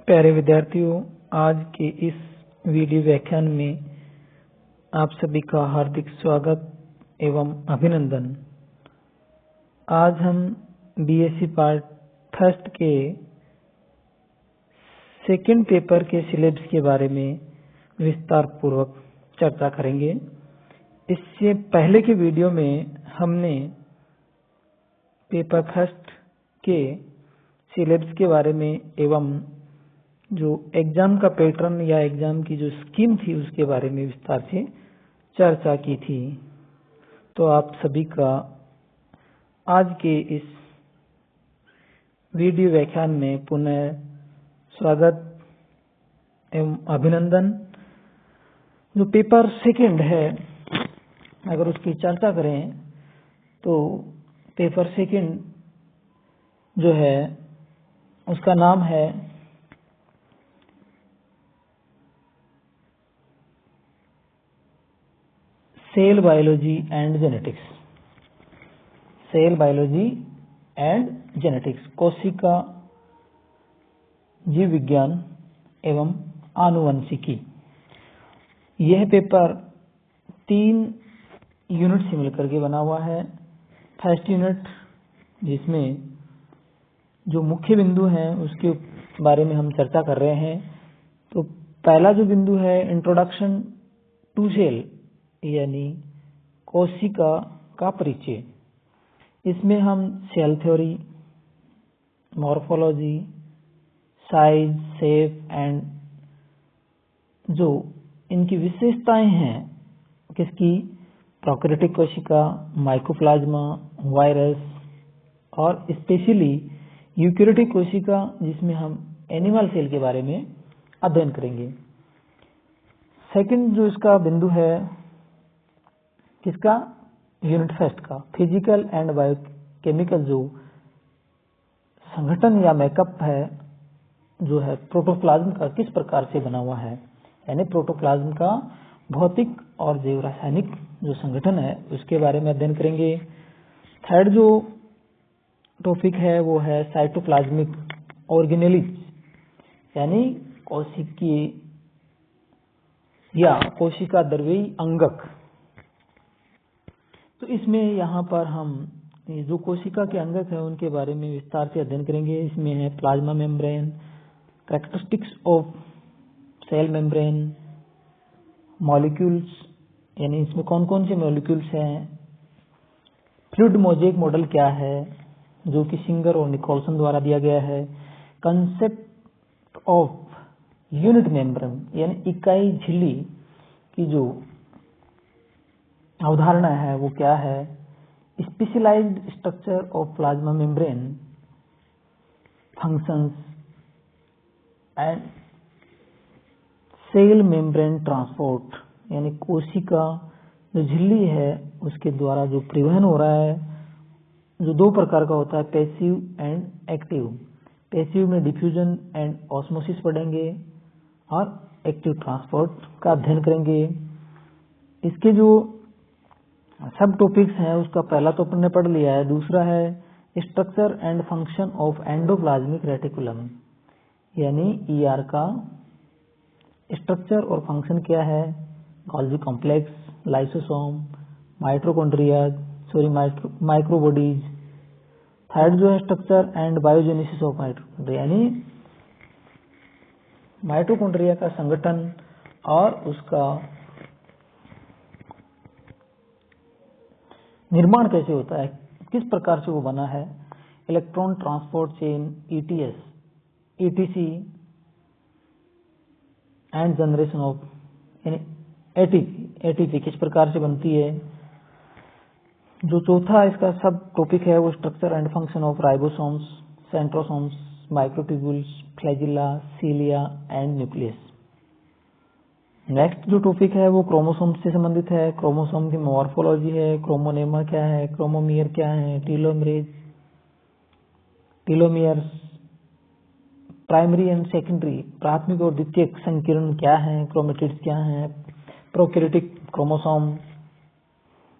प्यारे विद्यार्थियों, आज के इस वीडियो व्याख्यान में आप सभी का हार्दिक स्वागत एवं अभिनंदन। आज हम बीएससी पार्ट फर्स्ट के सेकंड पेपर के सिलेबस के बारे में विस्तार पूर्वक चर्चा करेंगे। इससे पहले के वीडियो में हमने पेपर फर्स्ट के सिलेबस के बारे में एवं जो एग्जाम का पैटर्न या एग्जाम की जो स्कीम थी उसके बारे में विस्तार से चर्चा की थी। तो आप सभी का आज के इस वीडियो व्याख्यान में पुनः स्वागत एवं अभिनंदन। जो पेपर सेकंड है, अगर उसकी चर्चा करें तो पेपर सेकंड जो है उसका नाम है cell biology and genetics. Cell biology and genetics, कोशिका जीव विज्ञान एवं आनुवंशिकी। यह पेपर 3 यूनिट से मिलकर के बना हुआ है। फर्स्ट यूनिट, जिसमें जो मुख्य बिंदु हैं उसके बारे में हम चर्चा कर रहे हैं। तो पहला जो बिंदु है, इंट्रोडक्शन टू सेल, यानी कोशिका का परिचय। इसमें हम cell theory, morphology, size, shape and जो इनकी विशेषताएं हैं, किसकी, प्रोकैरियोटिक कोशिका, माइकोप्लाज्मा, वायरस और स्पेशली यूकैरियोटिक कोशिका, जिसमें हम एनिमल सेल के बारे में अध्ययन करेंगे। सेकंड जो इसका बिंदु है, किसका, यूनिट फर्स्ट का, फिजिकल एंड बायोकेमिकल जो संगठन या मेकअप है, जो है प्रोटोप्लाज्म का किस प्रकार से बना हुआ है, यानी प्रोटोप्लाज्म का भौतिक और जैव रासायनिक जो संगठन है उसके बारे में अध्ययन करेंगे। थर्ड जो टॉपिक है वो है साइटोप्लाज्मिक ऑर्गेनेलिज, यानी कोशिकीय या कोशिका द्रव्यी अंगक। तो इसमें यहाँ पर हम जो कोशिका के अंगक है उनके बारे में विस्तार से अध्ययन करेंगे। इसमें है plasma membrane, characteristics of cell membrane, molecules, यानी इसमें कौन कौन से मॉलिक्यूल्स हैं, फ्लूइड मोज़ेक मॉडल क्या है जो कि सिंगर और निकोलसन द्वारा दिया गया है, कंसेप्ट ऑफ यूनिट मेम्ब्रेन, यानी इकाई झिल्ली की जो अवधारणा है वो क्या है, specialised structure of plasma membrane, functions and cell membrane transport, यानी कोशिका जो झिल्ली है उसके द्वारा जो परिवहन हो रहा है, जो 2 प्रकार का होता है, पैसिव एंड एक्टिव। पैसिव में डिफ्यूजन एंड ऑस्मोसिस पढ़ेंगे और एक्टिव ट्रांसपोर्ट का अध्ययन करेंगे। इसके जो सब टॉपिक्स हैं उसका पहला तो अपन ने पढ़ लिया है। दूसरा है structure and function of endoplasmic reticulum, यानी ईआर का स्ट्रक्चर और फंक्शन क्या है, Golgi complex, lysosome, mitochondria, microbodies. Third जो है structure and biogenesis of mitochondria, यानी माइटोकॉन्ड्रिया का संगठन और उसका निर्माण कैसे होता है, किस प्रकार से वो बना है, electron transport chain, ETS, etc and generation of, यानी एटीपी किस प्रकार से बनती है। जो चौथा इसका सब टॉपिक है वो structure and function of ribosomes, centrosomes, microtubules, flagella, cilia and nucleus. Next जो टॉपिक है वो क्रोमोसोम से संबंधित है। क्रोमोसोम की मॉर्फोलॉजी है, क्रोमोनेमा क्या है, क्रोमोमियर क्या है, टीलोमियर्स, प्राइमरी एंड सेकेंडरी, प्राथमिक और द्वितीयक संकीर्ण क्या है, क्रोमेटिड्स क्या है, prokaryotic chromosome,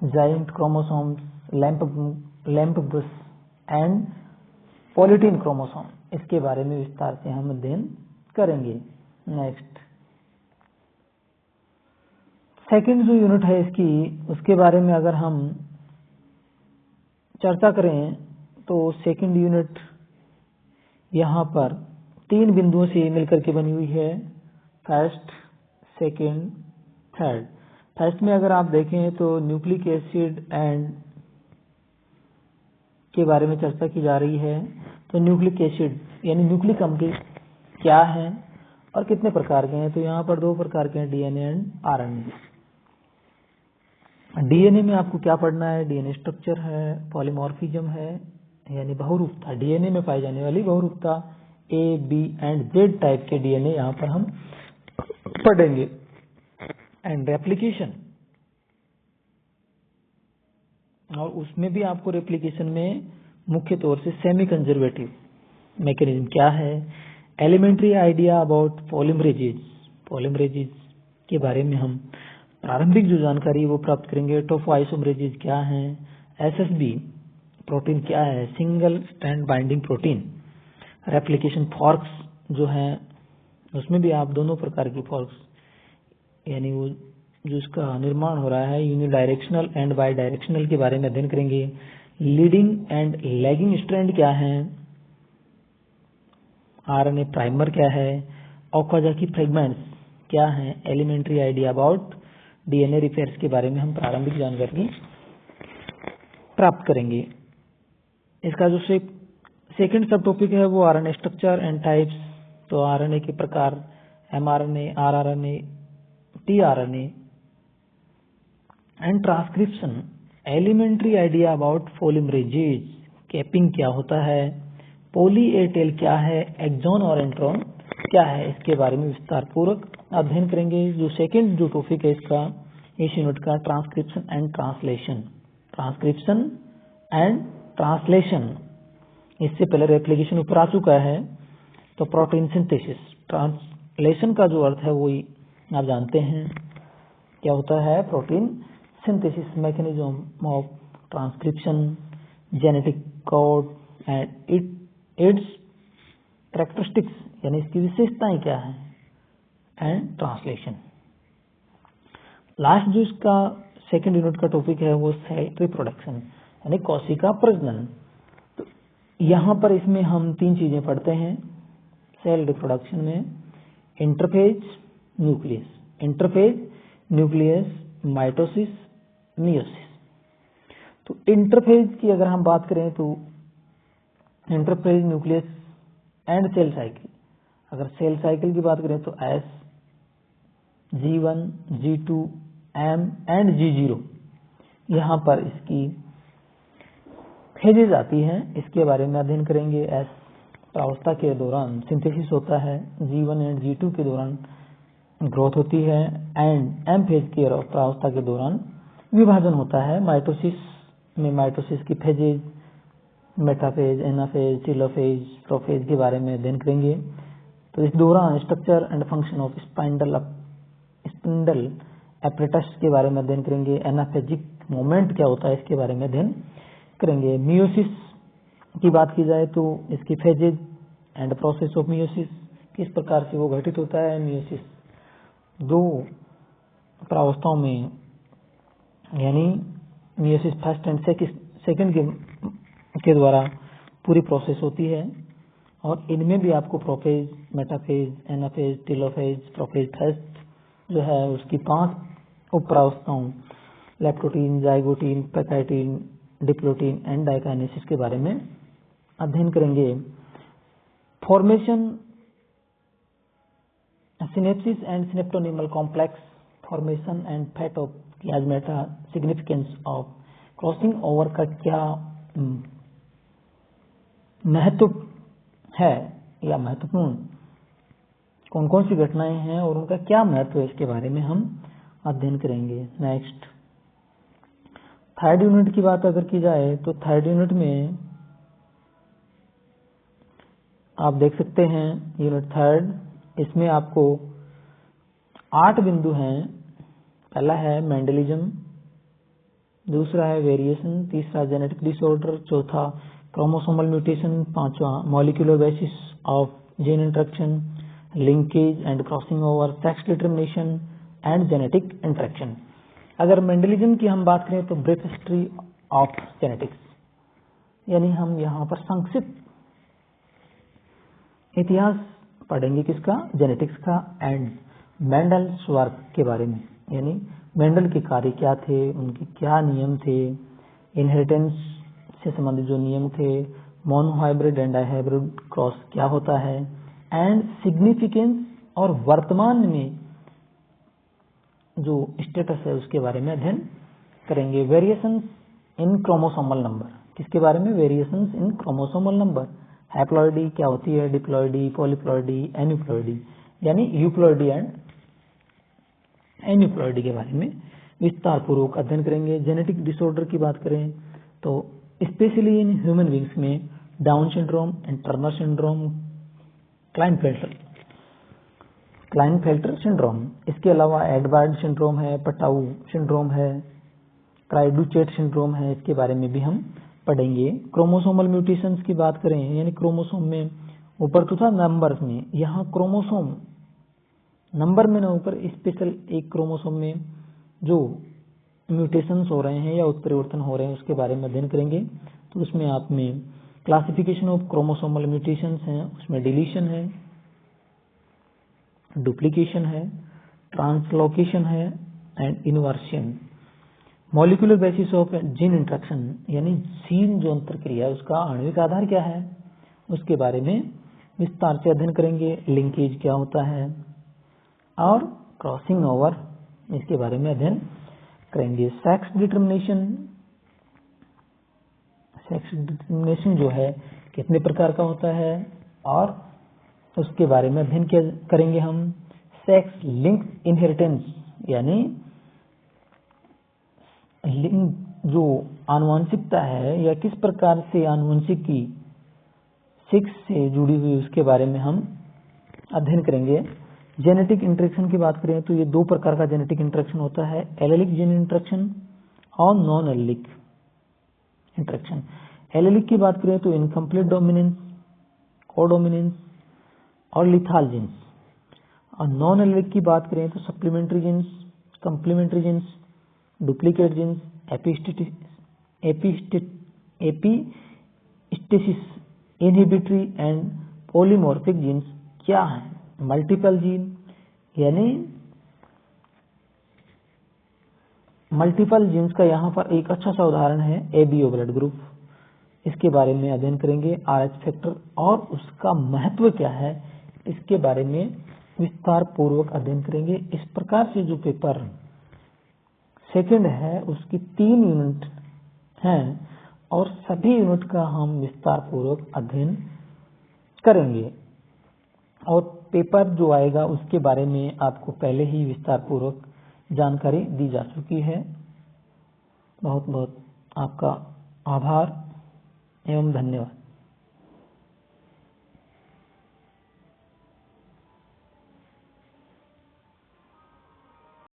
giant chromosomes, lamp बस एंड पॉलीटीन क्रोमोसोम, इसके बारे में विस्तार से हम अध्ययन करेंगे। नेक्स्ट सेकंड जो यूनिट है इसकी, उसके बारे में अगर हम चर्चा करें तो सेकंड यूनिट यहाँ पर 3 बिंदुओं से मिलकर के बनी हुई है, फर्स्ट, सेकंड, थर्ड। फर्स्ट में अगर आप देखें तो न्यूक्लिक एसिड एंड के बारे में चर्चा की जा रही है। तो न्यूक्लिक एसिड यानी न्यूक्लिक अम्ल क्या है और कितने प्रकार के हैं, तो यहाँ पर 2 प्रकार के हैं, डीएनए एंड आरएनए। डीएनए में आपको क्या पढ़ना है, डीएनए स्ट्रक्चर है, पॉलीमॉर्फिज्म है यानी बहुरूपता, डीएनए में पाई जाने वाली बहुरूपता, ए, बी एंड जेड टाइप के डीएनए यहाँ पर हम पढ़ेंगे। एंड रेप्लिकेशन, और उसमें भी आपको रेप्लिकेशन में मुख्य तौर से सेमी कंजर्वेटिव मैकेनिज्म क्या है, एलिमेंट्री आइडिया अबाउट पॉलीमरेजेज, पॉलीमरेजेज के बारे में हम प्रारंभिक जो जानकारी वो प्राप्त करेंगे। टोफोआइसोमरेजेज क्या है, एसएसबी प्रोटीन क्या है, single strand binding protein, replication forex जो है उसमें भी आप दोनों प्रकार की फॉर्क्स यानी वो जो इसका निर्माण हो रहा है यूनिडायरेक्शनल एंड बाई डायरेक्शनल के बारे में अध्ययन करेंगे। लीडिंग एंड लैगिंग स्ट्रैंड क्या है, आरएनए प्राइमर क्या है, ओकाजाकी फ्रेगमेंट्स क्या है, elementary idea about DNA repairs के बारे में हम प्रारंभिक जानकारी प्राप्त करेंगे। इसका जो सेकंड सब टॉपिक है वो आरएनए स्ट्रक्चर एंड टाइप्स, तो आरएनए के प्रकार, mRNA, rRNA, tRNA and transcription, elementary idea about polymerases, capping क्या होता है, पॉली ए टेल क्या है, एक्सॉन और इंट्रॉन क्या है, इसके बारे में विस्तार पूर्वक अध्ययन करेंगे। जो सेकंड जो टॉपिक है इसका, इस यूनिट का, transcription and translation, transcription and translation, इससे पहले रेप्लिकेशन ऊपर आ चुका है। तो प्रोटीन सिंथेसिस, ट्रांसलेशन का जो अर्थ है वो आप जानते हैं क्या होता है, protein synthesis, mechanism of transcription, genetic code and it's characteristics यानी इसकी विशेषताएं क्या है, एंड ट्रांसलेशन। लास्ट जो इसका सेकंड यूनिट का टॉपिक है वो सेल रिप्रोडक्शन यानी कोशिका प्रजनन। तो यहाँ पर इसमें हम 3 चीजें पढ़ते हैं सेल रिप्रोडक्शन में, interphase, nucleus, interphase, nucleus, mitosis, meiosis. तो इंटरफेज की अगर हम बात करें तो interphase, nucleus and cell cycle, अगर सेल साइकिल की बात करें तो S, G1, G2, M and G0, यहाँ पर इसकी फेजेज आती हैं, इसके बारे में अध्ययन करेंगे। एस प्रावस्था के दौरान सिंथेसिस होता है, G1 एंड G2 के दौरान ग्रोथ होती है, एंड एम फेज की प्रावस्था के दौरान विभाजन होता है। माइटोसिस में माइटोसिस की phases, metaphase, anaphase, telophase, prophase के बारे में अध्ययन करेंगे। तो इस दौरान structure and function of spindle apparatus के बारे में अध्ययन करेंगे। एनाफेजिक मोमेंट क्या होता है इसके बारे में अध्ययन करेंगे। मियोसिस की बात की जाए तो इसकी phases and process of meiosis, किस प्रकार से वो घटित होता है। मियोसिस 2 प्रावस्थाओं में यानी मियोसिस फर्स्ट एंड सेकंड के द्वारा पूरी प्रोसेस होती है, और इनमें भी आपको prophase, metaphase, anaphase, telophase, prophase first जो है उसकी 5 उप प्रावस्थाओं leptotene, zygotene, pachytene, diplotene and diakinesis के बारे में अध्ययन करेंगे। Formation, synapsis and synaptonemal complex formation and fate of chiasmata, significance of crossing over का क्या महत्व है या महत्वपूर्ण कौन कौन सी घटनाएं हैं और उनका क्या महत्व है, इसके बारे में हम अध्ययन करेंगे। नेक्स्ट थर्ड यूनिट की बात अगर की जाए तो थर्ड यूनिट में आप देख सकते हैं यूनिट थर्ड, इसमें आपको 8 बिंदु हैं। पहला है मेंडलिज्म, दूसरा है वेरिएशन, तीसरा जेनेटिक डिसऑर्डर, चौथा क्रोमोसोमल म्यूटेशन, 5वां molecular basis of gene interaction linkage and crossing over, sex determination and genetic interaction. अगर मेंडलिज्म की हम बात करें तो ब्रीफ हिस्ट्री ऑफ जेनेटिक्स, यानी हम यहाँ पर संक्षिप्त इतिहास पढ़ेंगे किसका, जेनेटिक्स का, एंड मेंडल्स वर्क के बारे में, यानी मेंडल के कार्य क्या थे, उनके क्या नियम थे, इनहेरिटेंस से संबंधित जो नियम थे, मोनोहाइब्रिड एंड डाइहाइब्रिड क्रॉस क्या होता है, एंड सिग्निफिकेंस और वर्तमान में जो स्टेटस है उसके बारे में अध्ययन करेंगे। वेरिएशंस इन क्रोमोसोमल नंबर, किसके बारे में, वेरिएशंस इन क्रोमोसोमल नंबर, हैप्लॉइडी क्या होती है, डिप्लॉइडी, पॉलीप्लॉइडी, एन्यूप्लॉइडी, यानी यूप्लॉइडी एंड एन्यूप्लॉइडी के बारे में विस्तार पूर्वक अध्ययन करेंगे। जेनेटिक डिसऑर्डर की बात करें तो स्पेशली इन ह्यूमन बींग्स में down syndrome and Turner syndrome, Klinefelter syndrome, इसके अलावा एडवार्ड सिंड्रोम है, पटाऊ सिंड्रोम है, क्राइडुचेट सिंड्रोम है, इसके बारे में भी हम पढ़ेंगे। क्रोमोसोमल म्यूटेशंस की बात करें, यानी क्रोमोसोम में ऊपर तो था नंबर्स में, यहाँ क्रोमोसोम नंबर में न ऊपर स्पेशल एक क्रोमोसोम में जो म्यूटेशंस हो रहे हैं या उत्परिवर्तन हो रहे हैं उसके बारे में अध्ययन करेंगे। तो उसमें आप में क्लासिफिकेशन ऑफ क्रोमोसोमल म्यूटेशंस हैं, उसमें डिलीशन है, डुप्लीकेशन है, ट्रांसलोकेशन है and inversion. Molecular basis of gene interaction, यानी जीन जो अंतर क्रिया है उसका आणविक आधार क्या है उसके बारे में विस्तार से अध्ययन करेंगे। लिंकेज क्या होता है और क्रॉसिंग ओवर, इसके बारे में अध्ययन करेंगे। सेक्स डिटर्मिनेशन जो है कितने प्रकार का होता है और उसके बारे में अध्ययन करेंगे हम। सेक्स लिंक इनहेरिटेंस, यानी लिंक जो आनुवंशिकता है या किस प्रकार से आनुवंशिकी सेक्स से जुड़ी हुई उसके बारे में हम अध्ययन करेंगे। जेनेटिक इंटरेक्शन की बात करें तो ये दो प्रकार का जेनेटिक इंटरेक्शन होता है, एलेलिक जीन इंटरेक्शन और नॉन एलेलिक इंटरेक्शन। एलेलिक की बात करें तो इनकम्प्लीट डोमिनेंस, कोडोमिनेंस और लिथाल जीन्स, और नॉन एलेलिक की बात करें तो supplementary genes, complementary genes, duplicate genes, epistasis, inhibitory and polymorphic genes क्या है, मल्टीपल जीन, यानी मल्टीपल जीन्स का यहाँ पर एक अच्छा सा उदाहरण है एबीओ ब्लड ग्रुप, इसके बारे में अध्ययन करेंगे। आरएच फैक्टर और उसका महत्व क्या है इसके बारे में विस्तार पूर्वक अध्ययन करेंगे। इस प्रकार से जो पेपर सेकंड है उसकी 3 यूनिट हैं और सभी यूनिट का हम विस्तार पूर्वक अध्ययन करेंगे, और पेपर जो आएगा उसके बारे में आपको पहले ही विस्तार पूर्वक जानकारी दी जा चुकी है। बहुत बहुत आपका आभार एवं धन्यवाद।